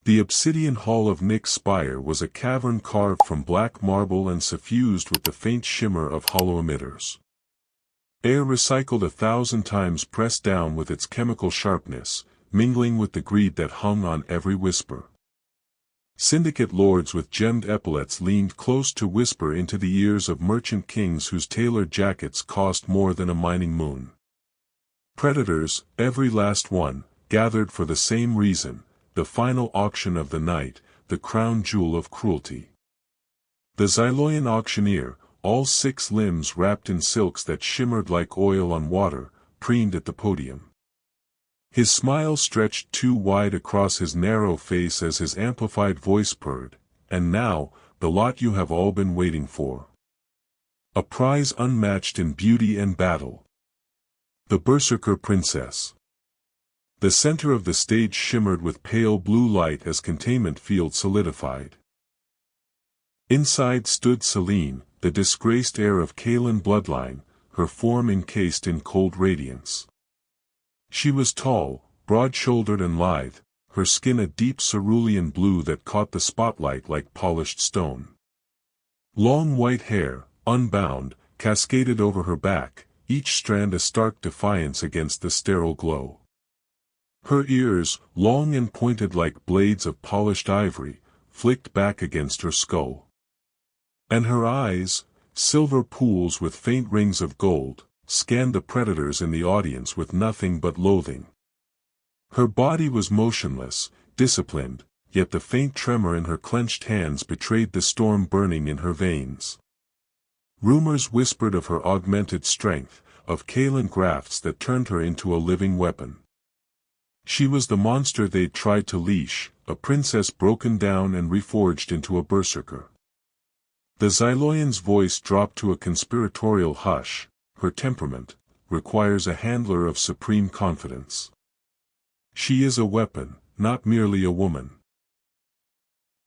The obsidian hall of Nyx's spire was a cavern carved from black marble and suffused with the faint shimmer of hollow emitters. Air recycled 1,000 times pressed down with its chemical sharpness, mingling with the greed that hung on every whisper. Syndicate lords with gemmed epaulets leaned close to whisper into the ears of merchant kings whose tailored jackets cost more than a mining moon. Predators, every last one, gathered for the same reason, the final auction of the night, the crown jewel of cruelty. The Xyloian auctioneer, all 6 limbs wrapped in silks that shimmered like oil on water, preened at the podium. His smile stretched too wide across his narrow face as his amplified voice purred, "And now, the lot you have all been waiting for. A prize unmatched in beauty and battle. The Berserker Princess." The center of the stage shimmered with pale blue light as containment field solidified. Inside stood Selene, the disgraced heir of Kaelan bloodline, her form encased in cold radiance. She was tall, broad-shouldered and lithe, her skin a deep cerulean blue that caught the spotlight like polished stone. Long white hair, unbound, cascaded over her back, each strand a stark defiance against the sterile glow. Her ears, long and pointed like blades of polished ivory, flicked back against her skull. And her eyes, silver pools with faint rings of gold, scanned the predators in the audience with nothing but loathing. Her body was motionless, disciplined, yet the faint tremor in her clenched hands betrayed the storm burning in her veins. Rumors whispered of her augmented strength, of Kaelan grafts that turned her into a living weapon. She was the monster they'd tried to leash, a princess broken down and reforged into a berserker. The Xyloian's voice dropped to a conspiratorial hush. Her temperament requires a handler of supreme confidence. She is a weapon, not merely a woman.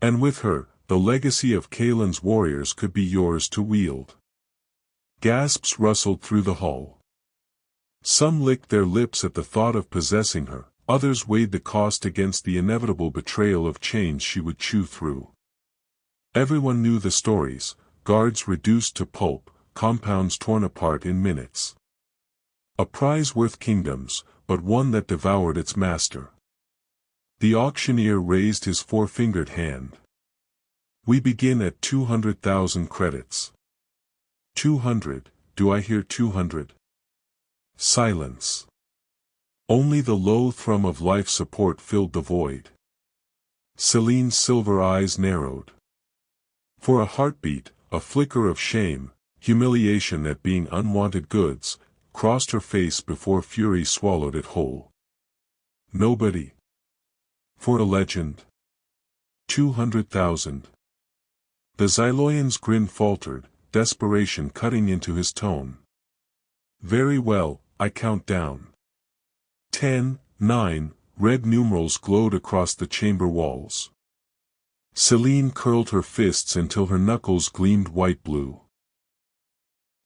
And with her, the legacy of Kaelan's warriors could be yours to wield. Gasps rustled through the hall. Some licked their lips at the thought of possessing her, others weighed the cost against the inevitable betrayal of chains she would chew through. Everyone knew the stories, guards reduced to pulp, compounds torn apart in minutes. A prize worth kingdoms, but one that devoured its master. The auctioneer raised his 4-fingered hand. "We begin at 200,000 credits. 200, do I hear 200? Silence. Only the low thrum of life support filled the void. Selene's silver eyes narrowed. For a heartbeat, a flicker of shame, humiliation at being unwanted goods, crossed her face before fury swallowed it whole. Nobody. For a legend. 200,000. The Xyloian's grin faltered, desperation cutting into his tone. Very well, I count down. 10, 9, red numerals glowed across the chamber walls. Selene curled her fists until her knuckles gleamed white-blue.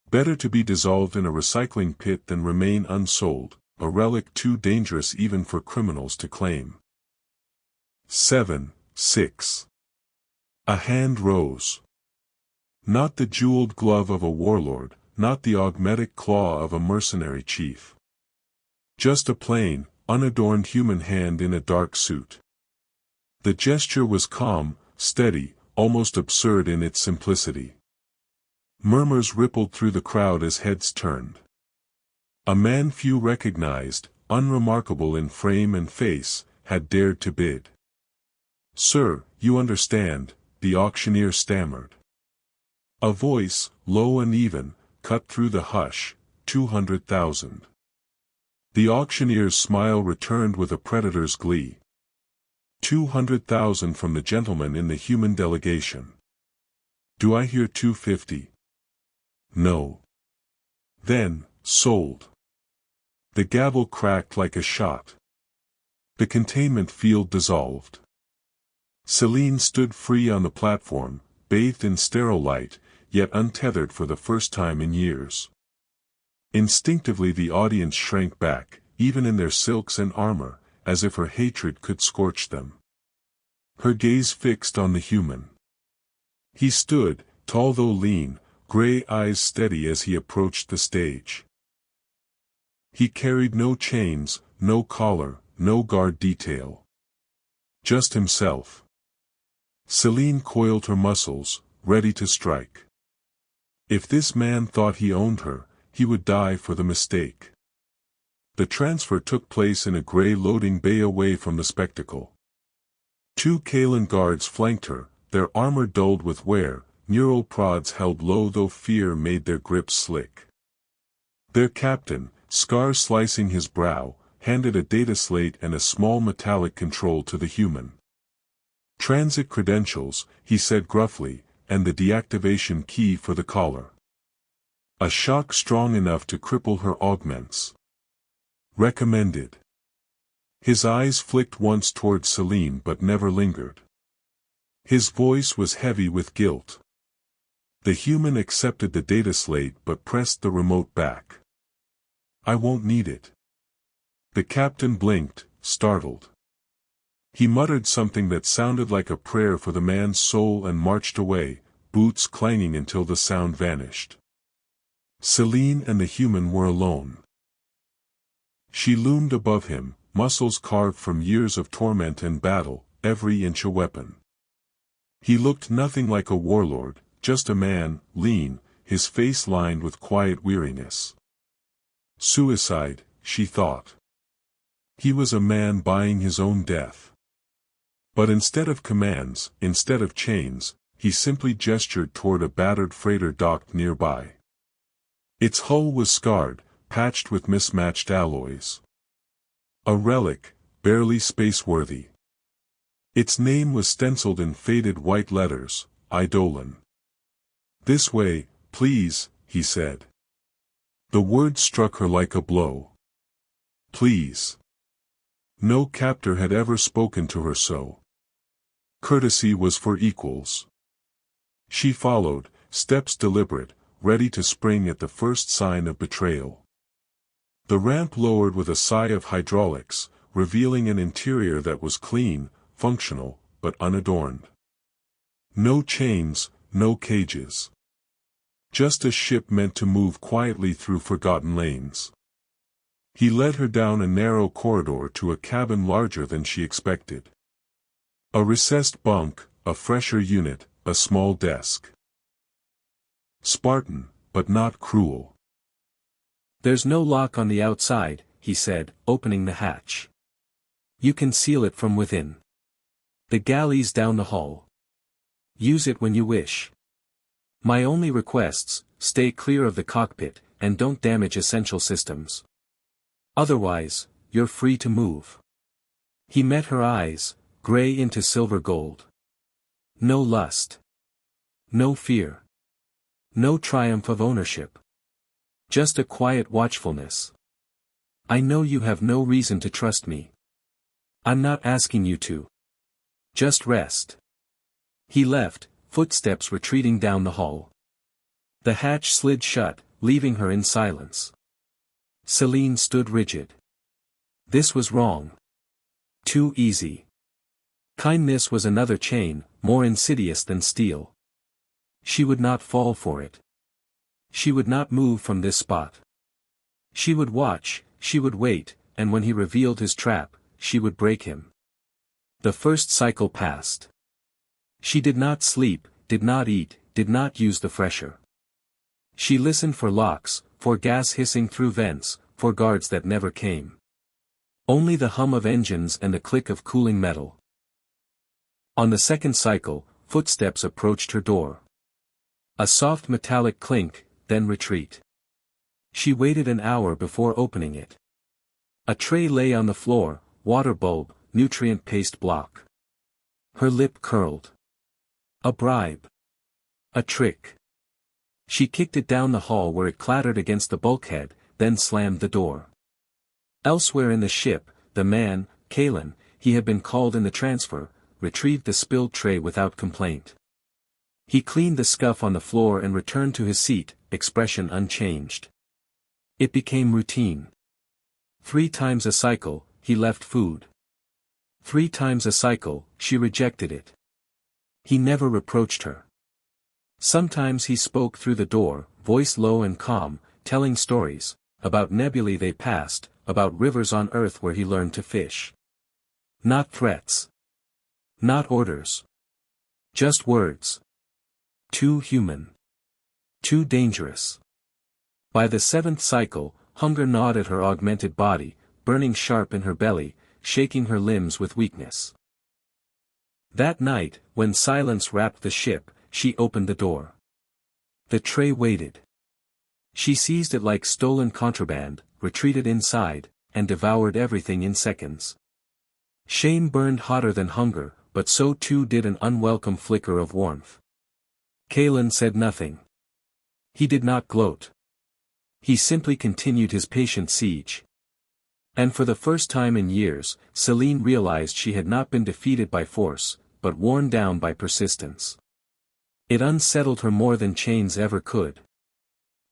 Better to be dissolved in a recycling pit than remain unsold, a relic too dangerous even for criminals to claim. 7, 6. A hand rose. Not the jeweled glove of a warlord, not the augmetic claw of a mercenary chief. Just a plain, unadorned human hand in a dark suit. The gesture was calm, steady, almost absurd in its simplicity. Murmurs rippled through the crowd as heads turned. A man few recognized, unremarkable in frame and face, had dared to bid. "Sir, you understand," the auctioneer stammered. A voice, low and even, cut through the hush, 200,000. The auctioneer's smile returned with a predator's glee. 200,000 from the gentleman in the human delegation. Do I hear 250? No. Then, sold. The gavel cracked like a shot. The containment field dissolved. Selene stood free on the platform, bathed in sterile light, yet untethered for the first time in years. Instinctively the audience shrank back, even in their silks and armor, as if her hatred could scorch them. her gaze fixed on the human. He stood, tall though lean, gray eyes steady as he approached the stage. He carried no chains, no collar, no guard detail. Just himself. Celine coiled her muscles, ready to strike. If this man thought he owned her, he would die for the mistake. The transfer took place in a gray loading bay away from the spectacle. 2 Kalan guards flanked her, their armor dulled with wear, neural prods held low though fear made their grips slick. Their captain, scars slicing his brow, handed a data slate and a small metallic control to the human. "Transit credentials," he said gruffly, "and the deactivation key for the collar. A shock strong enough to cripple her augments. Recommended." His eyes flicked once toward Celine but never lingered. His voice was heavy with guilt. The human accepted the data slate but pressed the remote back. "I won't need it." The captain blinked, startled. He muttered something that sounded like a prayer for the man's soul and marched away, boots clanging until the sound vanished. Celine and the human were alone. She loomed above him, muscles carved from years of torment and battle, every inch a weapon. He looked nothing like a warlord, just a man, lean, his face lined with quiet weariness. Suicide, she thought. He was a man buying his own death. But instead of commands, instead of chains, he simply gestured toward a battered freighter docked nearby. Its hull was scarred, patched with mismatched alloys. A relic, barely space-worthy. Its name was stenciled in faded white letters, Eidolon. "This way, please," he said. The word struck her like a blow. Please. No captor had ever spoken to her so. Courtesy was for equals. She followed, steps deliberate, ready to spring at the first sign of betrayal. The ramp lowered with a sigh of hydraulics, revealing an interior that was clean, functional, but unadorned. No chains, no cages. Just a ship meant to move quietly through forgotten lanes. He led her down a narrow corridor to a cabin larger than she expected. A recessed bunk, a fresher unit, a small desk. Spartan, but not cruel. "There's no lock on the outside," he said, opening the hatch. "You can seal it from within. The galley's down the hall. Use it when you wish. My only requests, stay clear of the cockpit, and don't damage essential systems. Otherwise, you're free to move." He met her eyes, gray into silver gold. No lust. No fear. No triumph of ownership. Just a quiet watchfulness. "I know you have no reason to trust me. I'm not asking you to. Just rest." He left, footsteps retreating down the hall. The hatch slid shut, leaving her in silence. Celine stood rigid. This was wrong. Too easy. Kindness was another chain, more insidious than steel. She would not fall for it. She would not move from this spot. She would watch, she would wait, and when he revealed his trap, she would break him. The first cycle passed. She did not sleep, did not eat, did not use the fresher. She listened for locks, for gas hissing through vents, for guards that never came. Only the hum of engines and the click of cooling metal. On the second cycle, footsteps approached her door. A soft metallic clink, then retreat. She waited an hour before opening it. A tray lay on the floor, water bulb, nutrient paste block. Her lip curled. A bribe. A trick. She kicked it down the hall where it clattered against the bulkhead, then slammed the door. Elsewhere in the ship, the man, Kalan, he had been called in the transfer, retrieved the spilled tray without complaint. He cleaned the scuff on the floor and returned to his seat, expression unchanged. It became routine. 3 times a cycle, he left food. 3 times a cycle, she rejected it. He never reproached her. Sometimes he spoke through the door, voice low and calm, telling stories, about nebulae they passed, about rivers on Earth where he learned to fish. Not threats. Not orders. Just words. Too human. Too dangerous. By the 7th cycle, hunger gnawed at her augmented body, burning sharp in her belly, shaking her limbs with weakness. That night, when silence wrapped the ship, she opened the door. The tray waited. She seized it like stolen contraband, retreated inside, and devoured everything in seconds. Shame burned hotter than hunger, but so too did an unwelcome flicker of warmth. Kalen said nothing. He did not gloat. He simply continued his patient siege. And for the first time in years, Celine realized she had not been defeated by force, but worn down by persistence. It unsettled her more than chains ever could.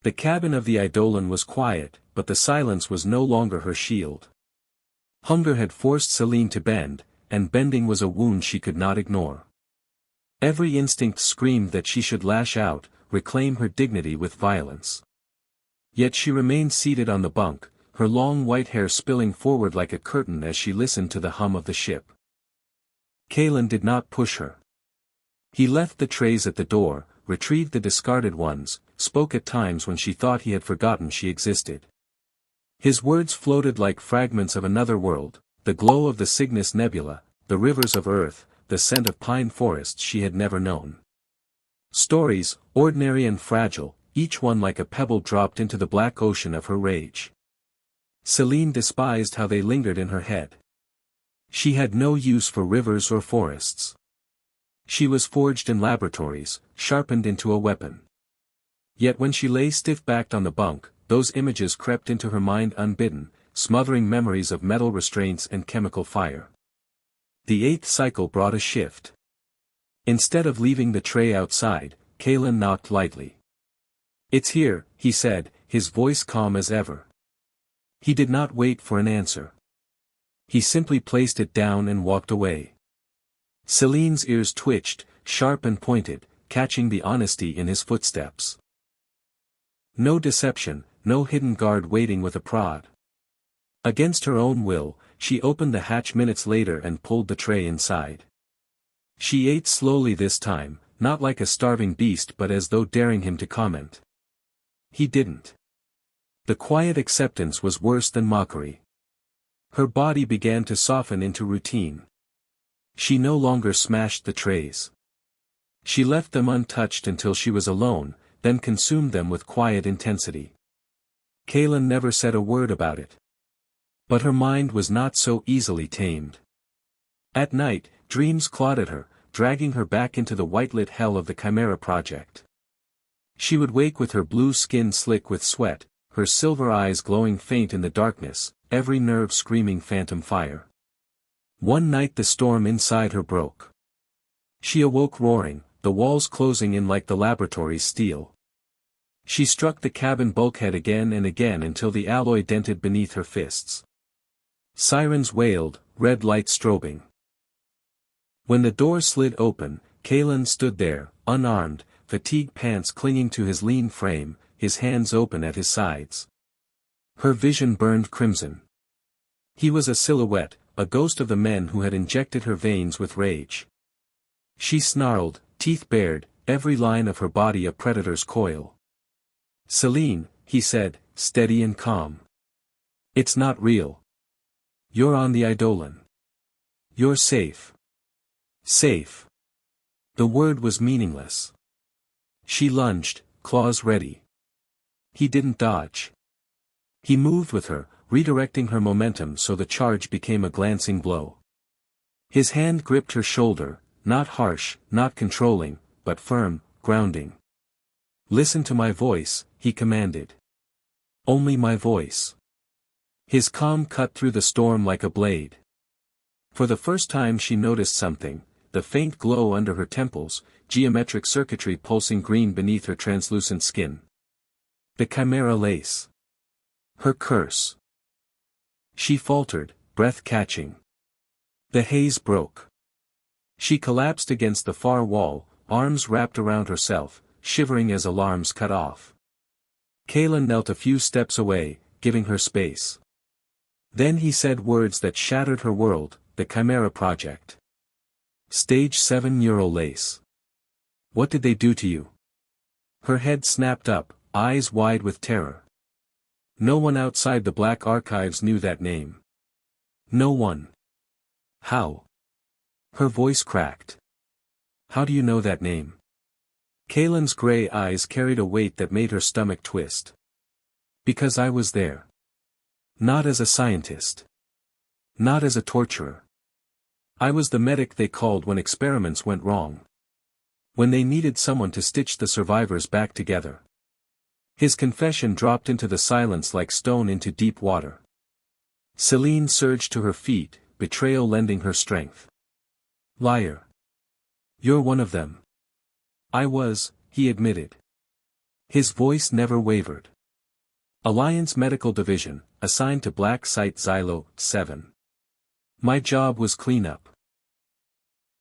The cabin of the Eidolon was quiet, but the silence was no longer her shield. Hunger had forced Celine to bend, and bending was a wound she could not ignore. Every instinct screamed that she should lash out, reclaim her dignity with violence. Yet she remained seated on the bunk, her long white hair spilling forward like a curtain as she listened to the hum of the ship. Kalen did not push her. He left the trays at the door, retrieved the discarded ones, spoke at times when she thought he had forgotten she existed. His words floated like fragments of another world, the glow of the Cygnus Nebula, the rivers of Earth, the scent of pine forests she had never known. Stories, ordinary and fragile, each one like a pebble dropped into the black ocean of her rage. Celine despised how they lingered in her head. She had no use for rivers or forests. She was forged in laboratories, sharpened into a weapon. Yet when she lay stiff-backed on the bunk, those images crept into her mind unbidden, smothering memories of metal restraints and chemical fire. The 8th cycle brought a shift. Instead of leaving the tray outside, Kalen knocked lightly. "It's here," he said, his voice calm as ever. He did not wait for an answer. He simply placed it down and walked away. Celine's ears twitched, sharp and pointed, catching the honesty in his footsteps. No deception, no hidden guard waiting with a prod. Against her own will, she opened the hatch minutes later and pulled the tray inside. She ate slowly this time, not like a starving beast but as though daring him to comment. He didn't. The quiet acceptance was worse than mockery. Her body began to soften into routine. She no longer smashed the trays. She left them untouched until she was alone, then consumed them with quiet intensity. Kalen never said a word about it. But her mind was not so easily tamed. At night, dreams clawed at her, dragging her back into the white-lit hell of the Chimera project. She would wake with her blue skin slick with sweat, her silver eyes glowing faint in the darkness, every nerve screaming phantom fire. One night the storm inside her broke. She awoke roaring, the walls closing in like the laboratory's steel. She struck the cabin bulkhead again and again until the alloy dented beneath her fists. Sirens wailed, red light strobing. When the door slid open, Kalen stood there, unarmed, fatigue pants clinging to his lean frame, his hands open at his sides. Her vision burned crimson. He was a silhouette, a ghost of the men who had injected her veins with rage. She snarled, teeth bared, every line of her body a predator's coil. "Celine," he said, steady and calm. "It's not real. You're on the Eidolon. You're safe." Safe. The word was meaningless. She lunged, claws ready. He didn't dodge. He moved with her, redirecting her momentum so the charge became a glancing blow. His hand gripped her shoulder, not harsh, not controlling, but firm, grounding. "Listen to my voice," he commanded. "Only my voice." His calm cut through the storm like a blade. For the first time she noticed something, the faint glow under her temples, geometric circuitry pulsing green beneath her translucent skin. The Chimera lace. Her curse. She faltered, breath catching. The haze broke. She collapsed against the far wall, arms wrapped around herself, shivering as alarms cut off. Kalen knelt a few steps away, giving her space. Then he said words that shattered her world, the Chimera Project. Stage 7 neural lace. What did they do to you? Her head snapped up, eyes wide with terror. No one outside the Black Archives knew that name. No one. How? Her voice cracked. How do you know that name? Kalen's gray eyes carried a weight that made her stomach twist. Because I was there. Not as a scientist. Not as a torturer. I was the medic they called when experiments went wrong. When they needed someone to stitch the survivors back together. His confession dropped into the silence like stone into deep water. Celine surged to her feet, betrayal lending her strength. Liar. You're one of them. I was, he admitted. His voice never wavered. Alliance Medical Division, assigned to Black Site Xylo, 7. My job was cleanup.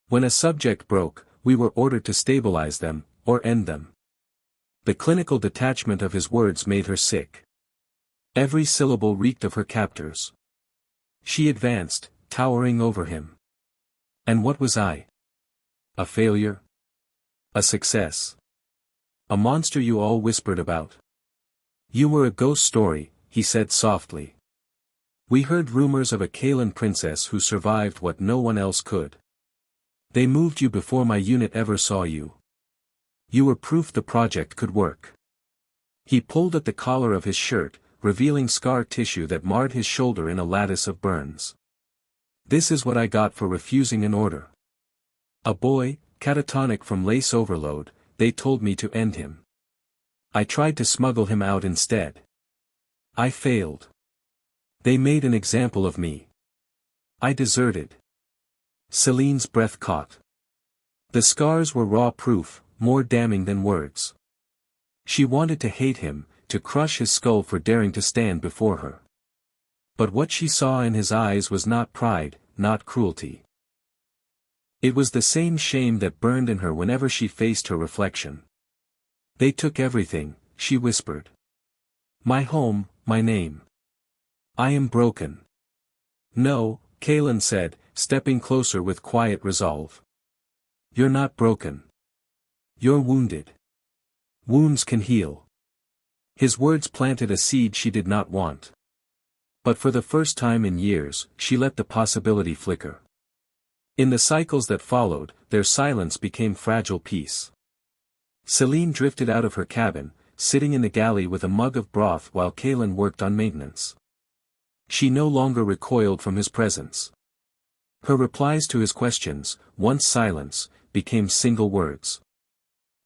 When a subject broke, we were ordered to stabilize them, or end them. The clinical detachment of his words made her sick. Every syllable reeked of her captors. She advanced, towering over him. And what was I? A failure? A success? A monster you all whispered about? You were a ghost story, he said softly. We heard rumors of a Kalen princess who survived what no one else could. They moved you before my unit ever saw you. You were proof the project could work. He pulled at the collar of his shirt, revealing scar tissue that marred his shoulder in a lattice of burns. This is what I got for refusing an order. A boy, catatonic from lace overload, they told me to end him. I tried to smuggle him out instead. I failed. They made an example of me. I deserted. Celine's breath caught. The scars were raw proof, more damning than words. She wanted to hate him, to crush his skull for daring to stand before her. But what she saw in his eyes was not pride, not cruelty. It was the same shame that burned in her whenever she faced her reflection. They took everything, she whispered. My home, my name. I am broken. No, Kalen said, stepping closer with quiet resolve. You're not broken. You're wounded. Wounds can heal. His words planted a seed she did not want. But for the first time in years, she let the possibility flicker. In the cycles that followed, their silence became fragile peace. Celine drifted out of her cabin, sitting in the galley with a mug of broth while Kalen worked on maintenance. She no longer recoiled from his presence. Her replies to his questions, once silence, became single words.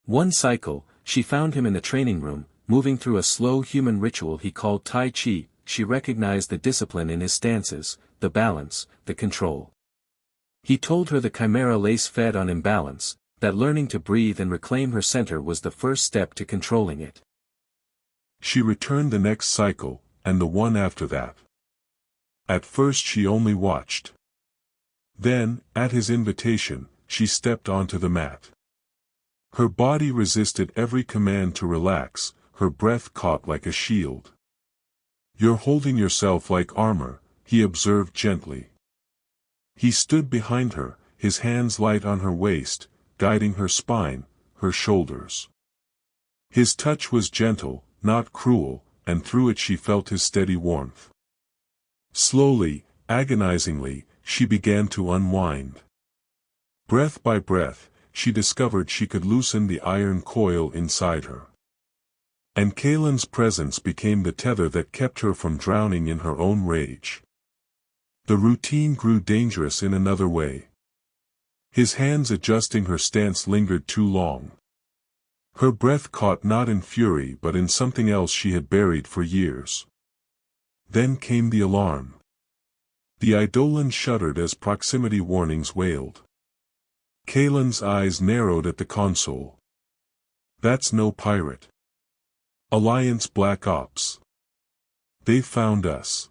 One cycle, she found him in the training room, moving through a slow human ritual he called Tai Chi. She recognized the discipline in his stances, the balance, the control. He told her the Chimera lace fed on imbalance, that learning to breathe and reclaim her center was the first step to controlling it. She returned the next cycle, and the one after that. At first she only watched. Then, at his invitation, she stepped onto the mat. Her body resisted every command to relax, her breath caught like a shield. You're holding yourself like armor, he observed gently. He stood behind her, his hands light on her waist, guiding her spine, her shoulders. His touch was gentle, not cruel, and through it she felt his steady warmth. Slowly, agonizingly, she began to unwind. Breath by breath, she discovered she could loosen the iron coil inside her. And Kalen's presence became the tether that kept her from drowning in her own rage. The routine grew dangerous in another way. His hands adjusting her stance lingered too long. Her breath caught not in fury but in something else she had buried for years. Then came the alarm. The Eidolon shuddered as proximity warnings wailed. Kalen's eyes narrowed at the console. That's no pirate. Alliance Black Ops. They found us.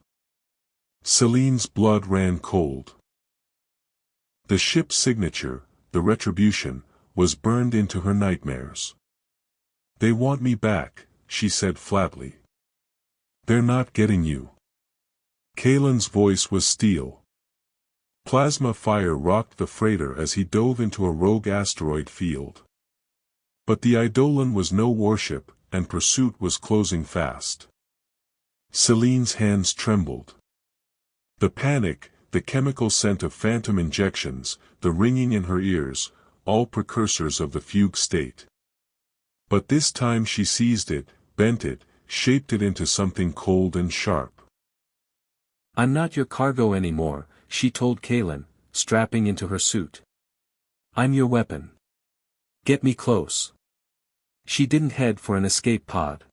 Celine's blood ran cold. The ship's signature, the Retribution, was burned into her nightmares. "They want me back," she said flatly. "They're not getting you." Kalen's voice was steel. Plasma fire rocked the freighter as he dove into a rogue asteroid field. But the Eidolon was no warship, and pursuit was closing fast. Celine's hands trembled. The panic, the chemical scent of phantom injections, the ringing in her ears, all precursors of the fugue state. But this time she seized it, bent it, shaped it into something cold and sharp. "I'm not your cargo anymore," she told Kalen, strapping into her suit. "I'm your weapon. Get me close." She didn't head for an escape pod.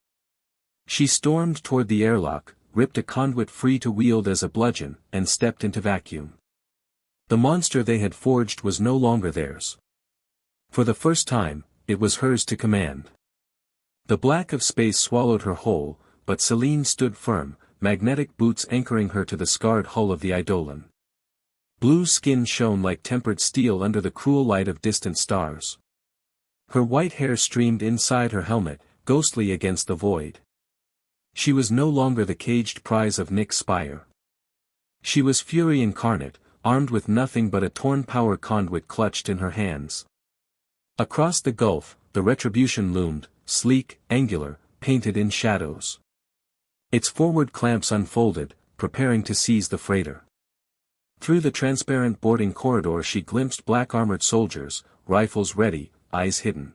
She stormed toward the airlock, ripped a conduit free to wield as a bludgeon, and stepped into vacuum. The monster they had forged was no longer theirs. For the first time, it was hers to command. The black of space swallowed her whole, but Celine stood firm, magnetic boots anchoring her to the scarred hull of the Eidolon. Blue skin shone like tempered steel under the cruel light of distant stars. Her white hair streamed inside her helmet, ghostly against the void. She was no longer the caged prize of Nick's spire. She was fury incarnate, armed with nothing but a torn power conduit clutched in her hands. Across the gulf, the Retribution loomed, sleek, angular, painted in shadows. Its forward clamps unfolded, preparing to seize the freighter. Through the transparent boarding corridor she glimpsed black-armored soldiers, rifles ready, eyes hidden.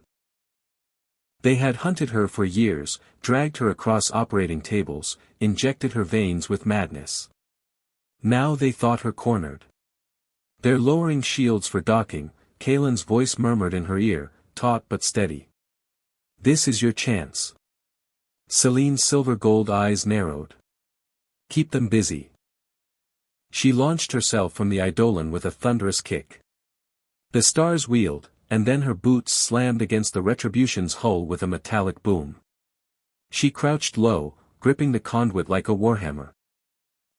They had hunted her for years, dragged her across operating tables, injected her veins with madness. Now they thought her cornered. They're lowering shields for docking, Kalen's voice murmured in her ear, taut but steady. "This is your chance." Celine's silver-gold eyes narrowed. "Keep them busy." She launched herself from the Eidolon with a thunderous kick. The stars wheeled, and then her boots slammed against the Retribution's hull with a metallic boom. She crouched low, gripping the conduit like a warhammer.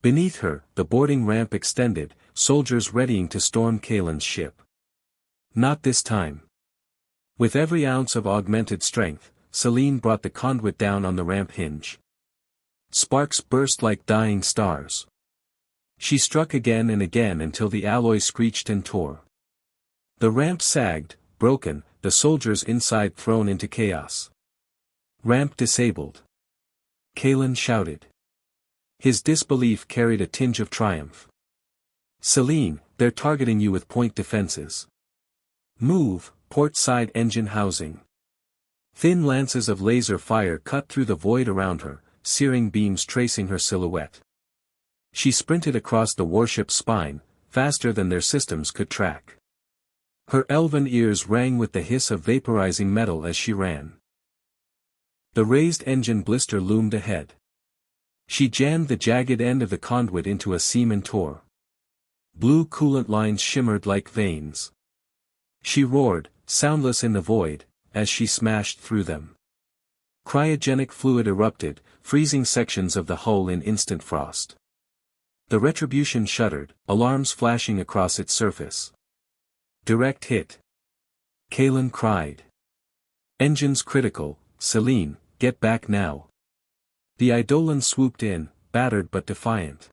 Beneath her, the boarding ramp extended, soldiers readying to storm Kalen's ship. Not this time. With every ounce of augmented strength, Celine brought the conduit down on the ramp hinge. Sparks burst like dying stars. She struck again and again until the alloy screeched and tore. The ramp sagged, broken, the soldiers inside thrown into chaos. "Ramp disabled." Kalen shouted. His disbelief carried a tinge of triumph. "Celine, they're targeting you with point defenses. Move, port side engine housing." Thin lances of laser fire cut through the void around her, searing beams tracing her silhouette. She sprinted across the warship's spine, faster than their systems could track. Her elven ears rang with the hiss of vaporizing metal as she ran. The raised engine blister loomed ahead. She jammed the jagged end of the conduit into a seam and tore. Blue coolant lines shimmered like veins. She roared, soundless in the void, as she smashed through them. Cryogenic fluid erupted, freezing sections of the hull in instant frost. The Retribution shuddered, alarms flashing across its surface. "Direct hit." Kalen cried. "Engines critical, Celine, get back now." The Eidolon swooped in, battered but defiant.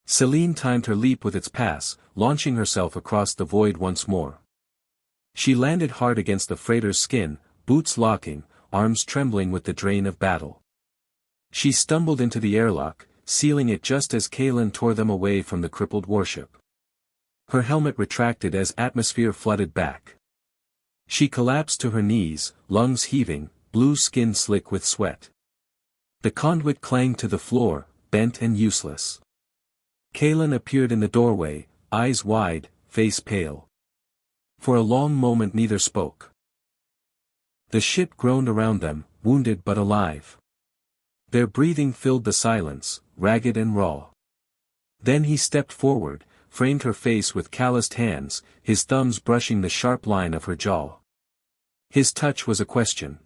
Celine timed her leap with its pass, launching herself across the void once more. She landed hard against the freighter's skin, boots locking, arms trembling with the drain of battle. She stumbled into the airlock, sealing it just as Kalen tore them away from the crippled warship. Her helmet retracted as atmosphere flooded back. She collapsed to her knees, lungs heaving, blue skin slick with sweat. The conduit clanged to the floor, bent and useless. Kalen appeared in the doorway, eyes wide, face pale. For a long moment neither spoke. The ship groaned around them, wounded but alive. Their breathing filled the silence, ragged and raw. Then he stepped forward, framed her face with calloused hands, his thumbs brushing the sharp line of her jaw. His touch was a question.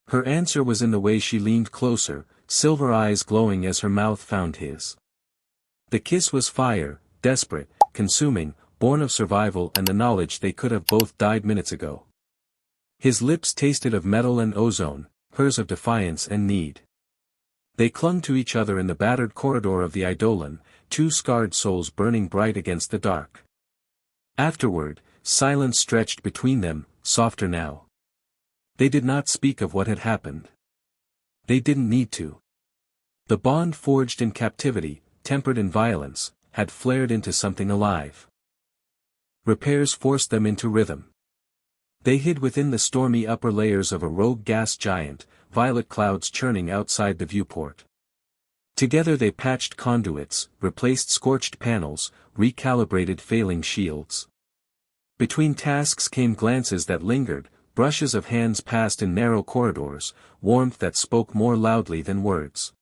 Her answer was in the way she leaned closer, silver eyes glowing as her mouth found his. The kiss was fire, desperate, consuming, born of survival and the knowledge they could have both died minutes ago. His lips tasted of metal and ozone, hers of defiance and need. They clung to each other in the battered corridor of the Eidolon, two scarred souls burning bright against the dark. Afterward, silence stretched between them, softer now. They did not speak of what had happened. They didn't need to. The bond forged in captivity, tempered in violence, had flared into something alive. Repairs forced them into rhythm. They hid within the stormy upper layers of a rogue gas giant, violet clouds churning outside the viewport. Together they patched conduits, replaced scorched panels, recalibrated failing shields. Between tasks came glances that lingered, brushes of hands passed in narrow corridors, warmth that spoke more loudly than words.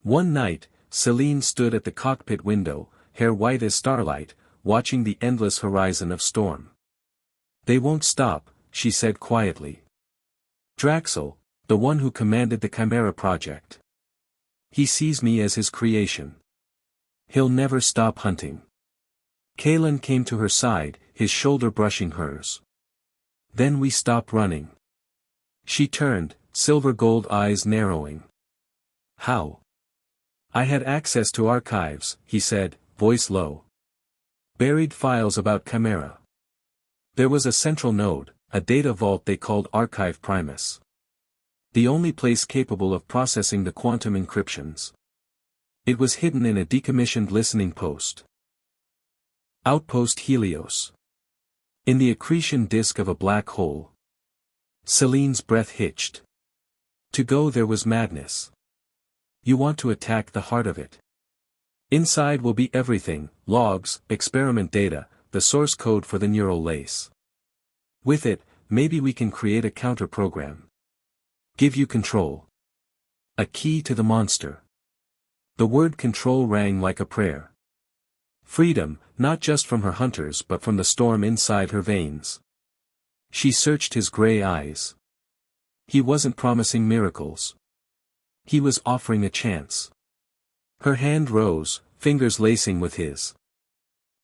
One night, Celine stood at the cockpit window, hair white as starlight, watching the endless horizon of storm. "They won't stop," she said quietly. "Draxel, the one who commanded the Chimera project. He sees me as his creation. He'll never stop hunting." Kalen came to her side, his shoulder brushing hers. "Then we stop running." She turned, silver-gold eyes narrowing. "How?" "I had access to archives," he said, voice low. "Buried files about Chimera. There was a central node, a data vault they called Archive Primus. The only place capable of processing the quantum encryptions. It was hidden in a decommissioned listening post. Outpost Helios. In the accretion disk of a black hole. Celine's breath hitched. To go there was madness. You want to attack the heart of it. Inside will be everything, logs, experiment data, the source code for the neural lace. With it, maybe we can create a counter-program. Give you control. A key to the monster. The word control rang like a prayer. Freedom, not just from her hunters but from the storm inside her veins. She searched his gray eyes. He wasn't promising miracles. He was offering a chance. Her hand rose, fingers lacing with his.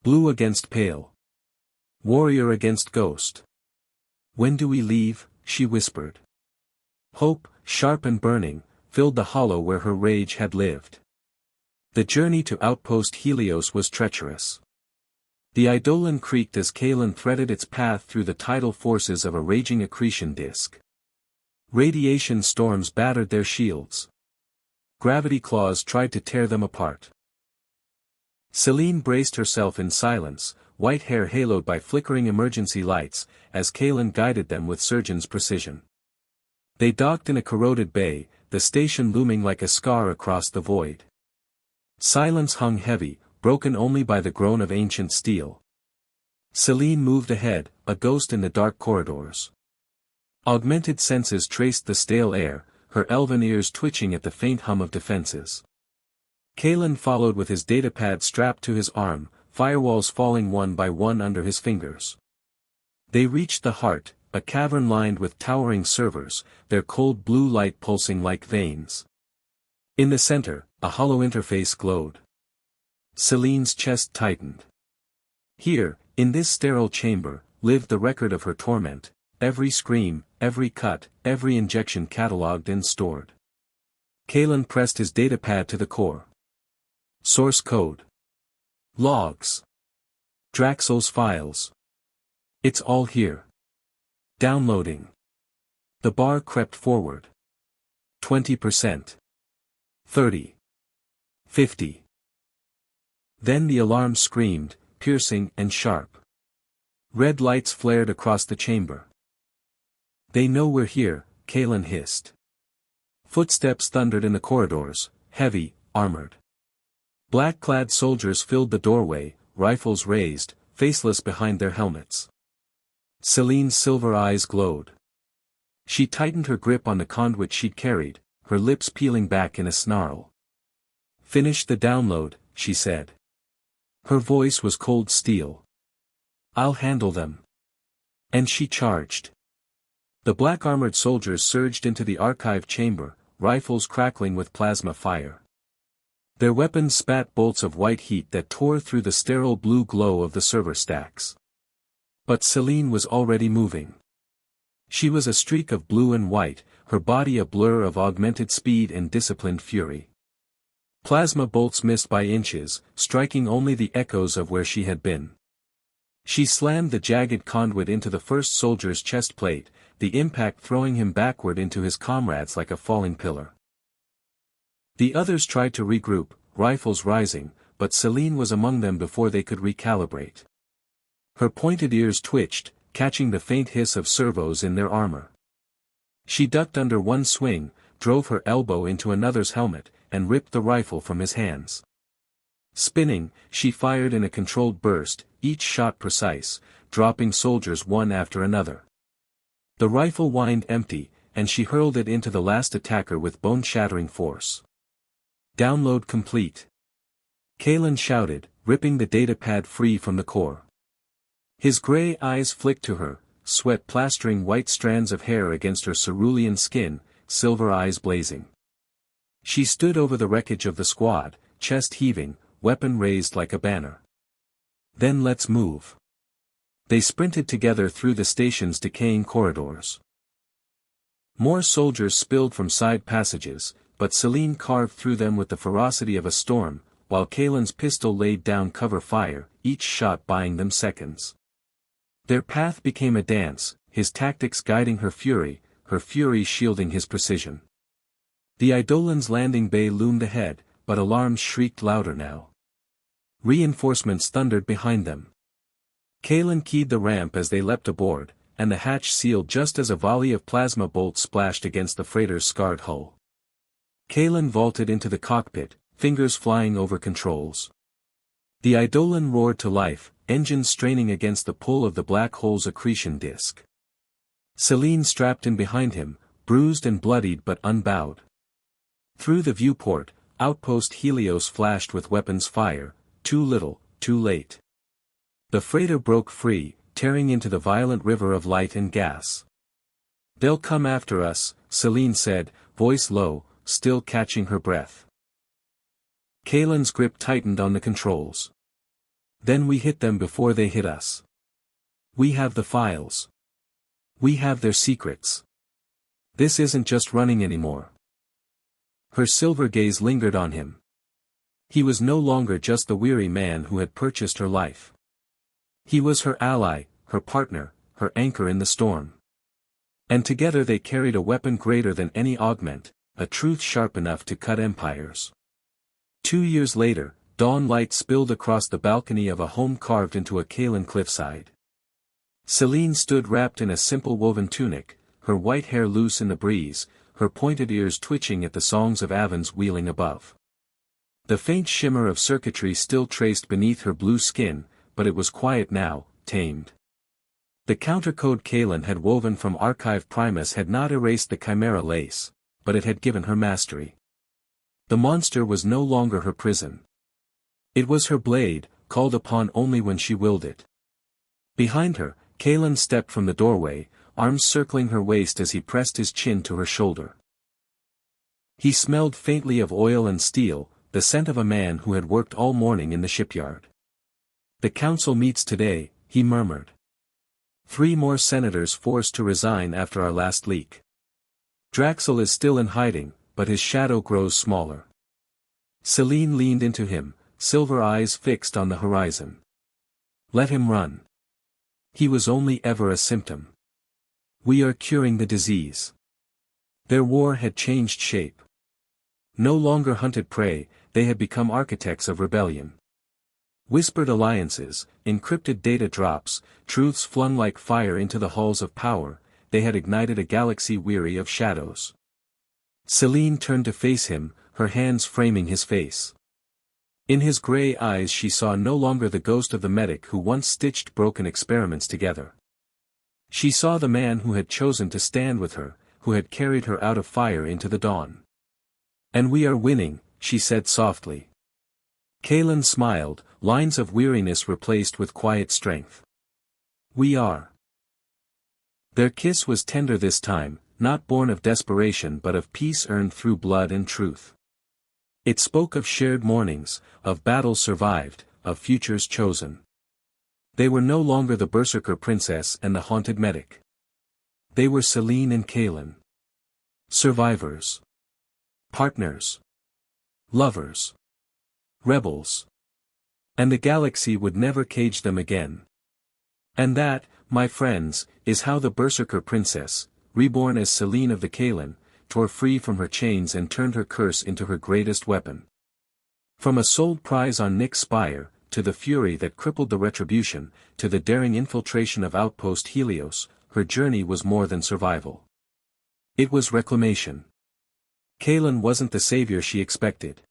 Blue against pale. Warrior against ghost. "When do we leave?" she whispered. Hope, sharp and burning, filled the hollow where her rage had lived. The journey to Outpost Helios was treacherous. The Eidolon creaked as Kalen threaded its path through the tidal forces of a raging accretion disk. Radiation storms battered their shields. Gravity claws tried to tear them apart. Celine braced herself in silence, white hair haloed by flickering emergency lights, as Kalen guided them with surgeon's precision. They docked in a corroded bay, the station looming like a scar across the void. Silence hung heavy, broken only by the groan of ancient steel. Celine moved ahead, a ghost in the dark corridors. Augmented senses traced the stale air, her elven ears twitching at the faint hum of defenses. Kalen followed with his datapad strapped to his arm, firewalls falling one by one under his fingers. They reached the heart, a cavern lined with towering servers, their cold blue light pulsing like veins. In the center, a hollow interface glowed. Celine's chest tightened. Here, in this sterile chamber, lived the record of her torment, every scream, every cut, every injection catalogued and stored. Kalen pressed his datapad to the core. Source code. Logs. Draxel's files. It's all here. Downloading. The bar crept forward. 20%. 30. 50. Then the alarm screamed, piercing and sharp. Red lights flared across the chamber. "They know we're here," Kalen hissed. Footsteps thundered in the corridors, heavy, armored. Black-clad soldiers filled the doorway, rifles raised, faceless behind their helmets. Celine's silver eyes glowed. She tightened her grip on the conduit she'd carried, her lips peeling back in a snarl. "Finish the download," she said. Her voice was cold steel. "I'll handle them." And she charged. The black-armored soldiers surged into the archive chamber, rifles crackling with plasma fire. Their weapons spat bolts of white heat that tore through the sterile blue glow of the server stacks. But Celine was already moving. She was a streak of blue and white, her body a blur of augmented speed and disciplined fury. Plasma bolts missed by inches, striking only the echoes of where she had been. She slammed the jagged conduit into the first soldier's chest plate, the impact throwing him backward into his comrades like a falling pillar. The others tried to regroup, rifles rising, but Celine was among them before they could recalibrate. Her pointed ears twitched, catching the faint hiss of servos in their armor. She ducked under one swing, drove her elbow into another's helmet, and ripped the rifle from his hands. Spinning, she fired in a controlled burst, each shot precise, dropping soldiers one after another. The rifle whined empty, and she hurled it into the last attacker with bone-shattering force. Download complete. Kalen shouted, ripping the datapad free from the core. His gray eyes flicked to her, sweat plastering white strands of hair against her cerulean skin, silver eyes blazing. She stood over the wreckage of the squad, chest heaving, weapon raised like a banner. Then let's move. They sprinted together through the station's decaying corridors. More soldiers spilled from side passages, but Celine carved through them with the ferocity of a storm, while Kalen's pistol laid down cover fire, each shot buying them seconds. Their path became a dance, his tactics guiding her fury shielding his precision. The Eidolon's landing bay loomed ahead, but alarms shrieked louder now. Reinforcements thundered behind them. Kalen keyed the ramp as they leapt aboard, and the hatch sealed just as a volley of plasma bolts splashed against the freighter's scarred hull. Kalen vaulted into the cockpit, fingers flying over controls. The Eidolon roared to life, engines straining against the pull of the black hole's accretion disk. Celine strapped in behind him, bruised and bloodied but unbowed. Through the viewport, outpost Helios flashed with weapons fire, too little, too late. The freighter broke free, tearing into the violent river of light and gas. "They'll come after us," Celine said, voice low, still catching her breath. Kalen's grip tightened on the controls. "Then we hit them before they hit us. We have the files. We have their secrets. This isn't just running anymore." Her silver gaze lingered on him. He was no longer just the weary man who had purchased her life. He was her ally, her partner, her anchor in the storm. And together they carried a weapon greater than any augment, a truth sharp enough to cut empires. 2 years later, dawn light spilled across the balcony of a home carved into a Kalen cliffside. Celine stood wrapped in a simple woven tunic, her white hair loose in the breeze, her pointed ears twitching at the songs of Avens wheeling above. The faint shimmer of circuitry still traced beneath her blue skin, but it was quiet now, tamed. The countercode Kalen had woven from Archive Primus had not erased the chimera lace, but it had given her mastery. The monster was no longer her prison. It was her blade, called upon only when she willed it. Behind her, Kalen stepped from the doorway, arms circling her waist as he pressed his chin to her shoulder. He smelled faintly of oil and steel, the scent of a man who had worked all morning in the shipyard. "The council meets today," he murmured. 3 more senators forced to resign after our last leak. Draxel is still in hiding, but his shadow grows smaller. Celine leaned into him, silver eyes fixed on the horizon. "Let him run. He was only ever a symptom. We are curing the disease." Their war had changed shape. No longer hunted prey, they had become architects of rebellion. Whispered alliances, encrypted data drops, truths flung like fire into the halls of power, they had ignited a galaxy weary of shadows. Celine turned to face him, her hands framing his face. In his gray eyes she saw no longer the ghost of the medic who once stitched broken experiments together. She saw the man who had chosen to stand with her, who had carried her out of fire into the dawn. "And we are winning," she said softly. Kalen smiled, lines of weariness replaced with quiet strength. "We are." Their kiss was tender this time, not born of desperation but of peace earned through blood and truth. It spoke of shared mournings, of battles survived, of futures chosen. They were no longer the Berserker princess and the haunted medic. They were Selene and Kalen. Survivors. Partners. Lovers. Rebels. And the galaxy would never cage them again. And that, my friends, is how the Berserker princess, reborn as Selene of the Kalen, tore free from her chains and turned her curse into her greatest weapon. From a sold prize on Nyx's spire, to the fury that crippled the Retribution, to the daring infiltration of Outpost Helios, her journey was more than survival. It was reclamation. Kalen wasn't the savior she expected.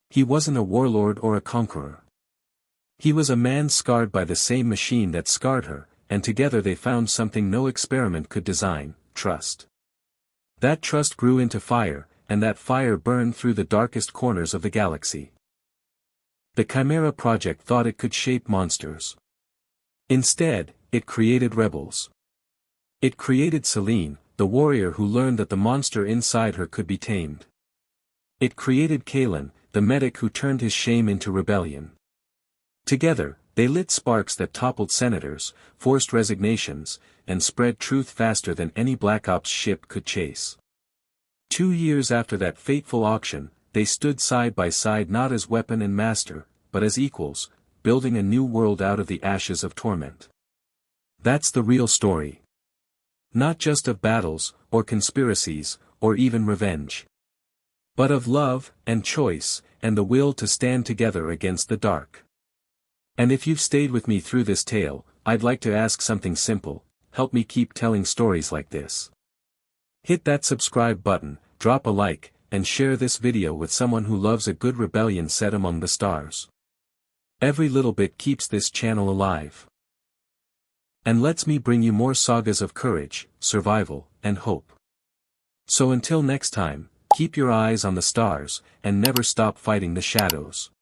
He wasn't a warlord or a conqueror. He was a man scarred by the same machine that scarred her, and together they found something no experiment could design: trust. That trust grew into fire, and that fire burned through the darkest corners of the galaxy. The Chimera Project thought it could shape monsters. Instead, it created rebels. It created Selene, the warrior who learned that the monster inside her could be tamed. It created Kalen, the medic who turned his shame into rebellion. Together, they lit sparks that toppled senators, forced resignations, and spread truth faster than any Black Ops ship could chase. 2 years after that fateful auction, they stood side by side not as weapon and master, but as equals, building a new world out of the ashes of torment. That's the real story. Not just of battles, or conspiracies, or even revenge. But of love, and choice, and the will to stand together against the dark. And if you've stayed with me through this tale, I'd like to ask something simple: help me keep telling stories like this. Hit that subscribe button, drop a like, and share this video with someone who loves a good rebellion set among the stars. Every little bit keeps this channel alive. And lets me bring you more sagas of courage, survival, and hope. So until next time, keep your eyes on the stars, and never stop fighting the shadows.